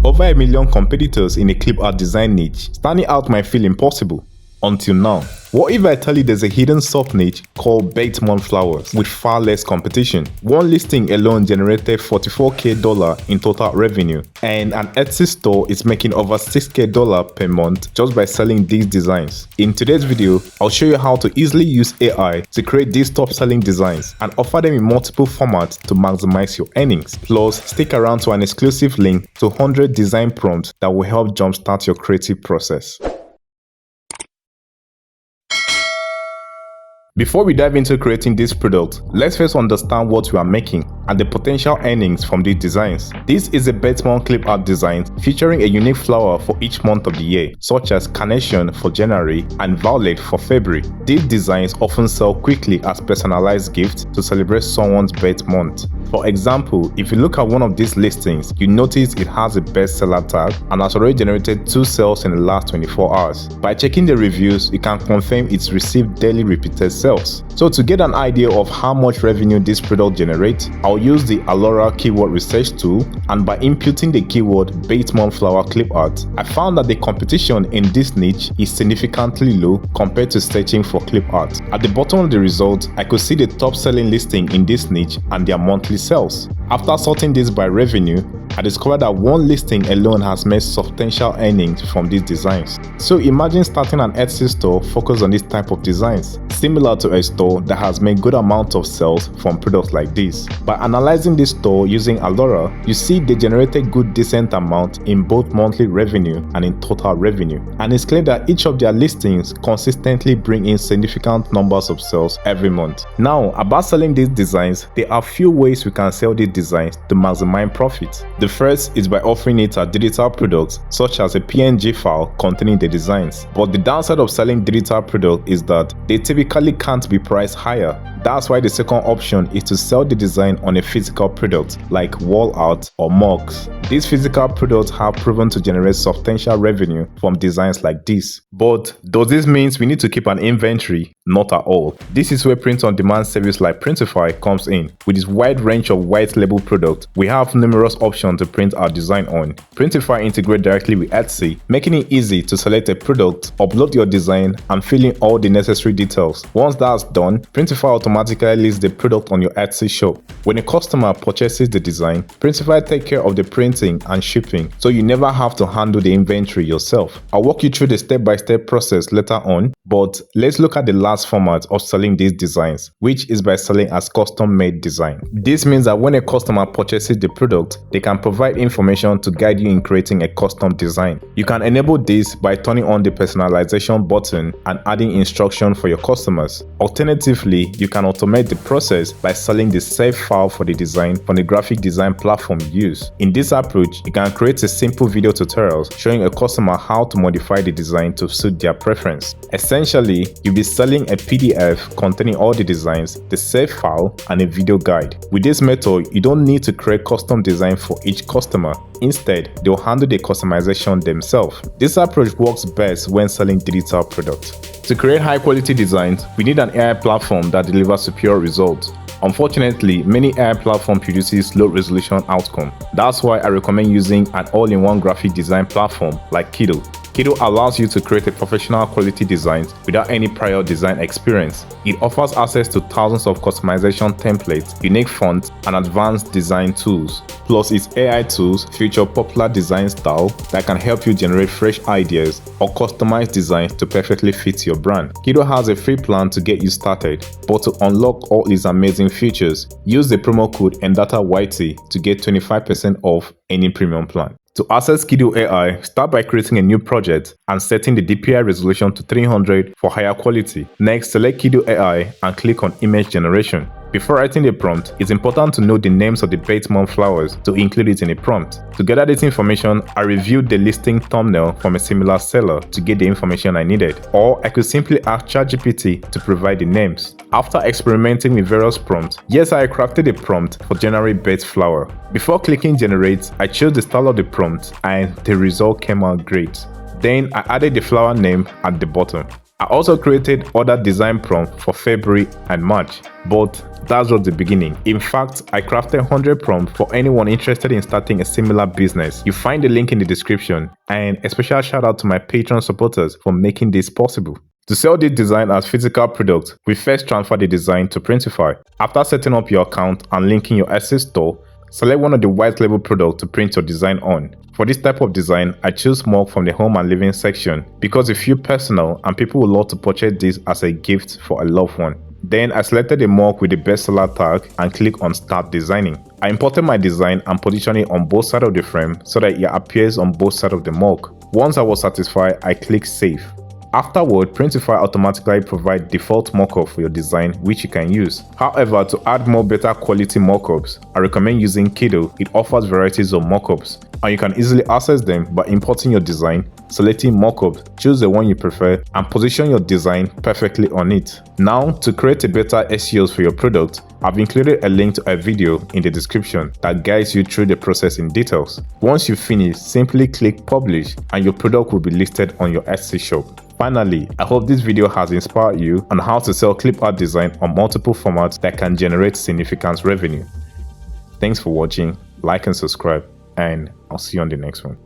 With over 1 million competitors in a clip art design niche, standing out might feel impossible. Until now. What if I tell you there's a hidden sub-niche called baked month flowers with far less competition? One listing alone generated $44K in total revenue, and an Etsy store is making over $6K per month just by selling these designs. In today's video, I'll show you how to easily use AI to create these top-selling designs and offer them in multiple formats to maximize your earnings. Plus, stick around to an exclusive link to 100 design prompts that will help jumpstart your creative process. Before we dive into creating this product, let's first understand what we are making and the potential earnings from these designs. This is a baked month clip art design featuring a unique flower for each month of the year, such as carnation for January and violet for February. These designs often sell quickly as personalized gifts to celebrate someone's birth month. For example, if you look at one of these listings, you notice it has a bestseller tag and has already generated 2 sales in the last 24 hours. By checking the reviews, you can confirm it's received daily repeated sales. So to get an idea of how much revenue this product generates, I'll use the Alura keyword research tool, and by inputting the keyword baked month flower clip art, I found that the competition in this niche is significantly low compared to searching for clip art. At the bottom of the result, I could see the top selling listing in this niche and their monthly sales. After sorting this by revenue, I discovered that one listing alone has made substantial earnings from these designs. So imagine starting an Etsy store focused on this type of designs, similar to a store that has made good amounts of sales from products like this. By analyzing this store using Alura, you see they generated good decent amount in both monthly revenue and in total revenue. And it's clear that each of their listings consistently bring in significant numbers of sales every month. Now, about selling these designs, there are few ways we can sell these designs to maximize profit. The first is by offering it as digital products such as a PNG file containing the designs. But the downside of selling digital products is that they typically can't be priced higher. That's why the second option is to sell the design on a physical product like wall art or mugs. These physical products have proven to generate substantial revenue from designs like this. But does this mean we need to keep an inventory? Not at all. This is where print-on-demand service like Printify comes in. With its wide range of white label products, we have numerous options to print our design on. Printify integrates directly with Etsy, making it easy to select a product, upload your design, and fill in all the necessary details. Once that's done, Printify automatically lists the product on your Etsy shop. When a customer purchases the design, Printify takes care of the printing and shipping, so you never have to handle the inventory yourself. I'll walk you through the step-by-step process later on, but let's look at the last format of selling these designs, which is by selling as custom-made design. This means that when a customer purchases the product, they can provide information to guide you in creating a custom design. You can enable this by turning on the personalization button and adding instructions for your customers. Alternatively, you can automate the process by selling the save file for the design from the graphic design platform you use. In this approach, you can create a simple video tutorial showing a customer how to modify the design to suit their preference. Essentially, you'll be selling a PDF containing all the designs, the save file, and a video guide. With this method, you don't need to create custom design for each customer. Instead, they'll handle the customization themselves. This approach works best when selling digital products. To create high-quality designs, we need an AI platform that delivers superior results. Unfortunately, many AI platform produces low-resolution outcome. That's why I recommend using an all-in-one graphic design platform like Kittl. Kittl allows you to create a professional quality designs without any prior design experience. It offers access to thousands of customization templates, unique fonts, and advanced design tools. Plus, its AI tools feature popular design style that can help you generate fresh ideas or customize designs to perfectly fit your brand. Kittl has a free plan to get you started, but to unlock all its amazing features, use the promo code UntappedYT to get 25% off any premium plan. To access Kittl AI, start by creating a new project and setting the DPI resolution to 300 for higher quality. Next, select Kittl AI and click on Image Generation. Before writing the prompt, it's important to know the names of the baked month flowers to include it in a prompt. To gather this information, I reviewed the listing thumbnail from a similar seller to get the information I needed, or I could simply ask ChatGPT to provide the names. After experimenting with various prompts, yes, I crafted a prompt for January baked flower. Before clicking generate, I chose the style of the prompt and the result came out great. Then I added the flower name at the bottom. I also created other design prompts for February and March, but that's just the beginning. In fact, I crafted 100 prompts for anyone interested in starting a similar business. You find the link in the description, and a special shout out to my Patreon supporters for making this possible. To sell this design as physical product, we first transfer the design to Printify. After setting up your account and linking your Etsy store, select one of the white label products to print your design on. For this type of design, I choose mug from the home and living section because it feels personal and people will love to purchase this as a gift for a loved one. Then I selected the mug with the bestseller tag and click on start designing. I imported my design and positioned it on both sides of the frame so that it appears on both sides of the mug. Once I was satisfied, I clicked save. Afterward, Printify automatically provides default mockup for your design which you can use. However, to add more better quality mockups, I recommend using Kittl. It offers varieties of mockups and you can easily access them by importing your design, selecting mockup, choose the one you prefer and position your design perfectly on it. Now, to create a better SEOs for your product, I've included a link to a video in the description that guides you through the process in details. Once you finish, simply click publish and your product will be listed on your Etsy shop. Finally, I hope this video has inspired you on how to sell clip art design on multiple formats that can generate significant revenue. Thanks for watching, like and subscribe, and I'll see you on the next one.